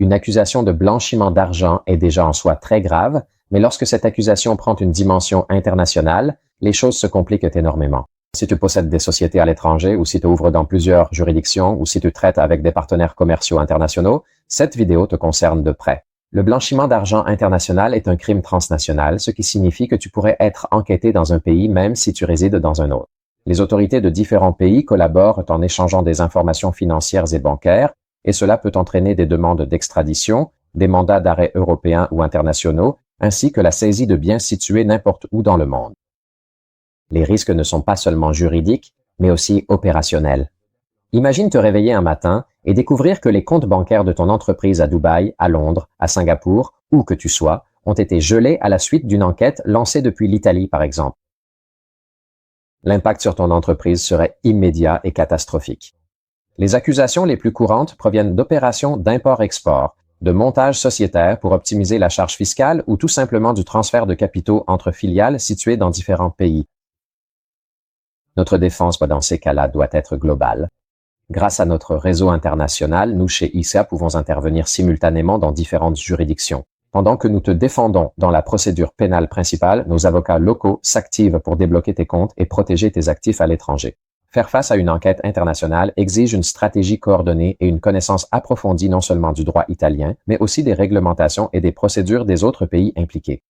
Une accusation de blanchiment d'argent est déjà en soi très grave, mais lorsque cette accusation prend une dimension internationale, les choses se compliquent énormément. Si tu possèdes des sociétés à l'étranger ou si tu ouvres dans plusieurs juridictions ou si tu traites avec des partenaires commerciaux internationaux, cette vidéo te concerne de près. Le blanchiment d'argent international est un crime transnational, ce qui signifie que tu pourrais être enquêté dans un pays même si tu résides dans un autre. Les autorités de différents pays collaborent en échangeant des informations financières et bancaires, et cela peut entraîner des demandes d'extradition, des mandats d'arrêt européens ou internationaux, ainsi que la saisie de biens situés n'importe où dans le monde. Les risques ne sont pas seulement juridiques, mais aussi opérationnels. Imagine te réveiller un matin et découvrir que les comptes bancaires de ton entreprise à Dubaï, à Londres, à Singapour, où que tu sois, ont été gelés à la suite d'une enquête lancée depuis l'Italie, par exemple. L'impact sur ton entreprise serait immédiat et catastrophique. Les accusations les plus courantes proviennent d'opérations d'import-export, de montage sociétaire pour optimiser la charge fiscale ou tout simplement du transfert de capitaux entre filiales situées dans différents pays. Notre défense dans ces cas-là doit être globale. Grâce à notre réseau international, nous chez ICEA pouvons intervenir simultanément dans différentes juridictions. Pendant que nous te défendons dans la procédure pénale principale, nos avocats locaux s'activent pour débloquer tes comptes et protéger tes actifs à l'étranger. Faire face à une enquête internationale exige une stratégie coordonnée et une connaissance approfondie non seulement du droit italien, mais aussi des réglementations et des procédures des autres pays impliqués.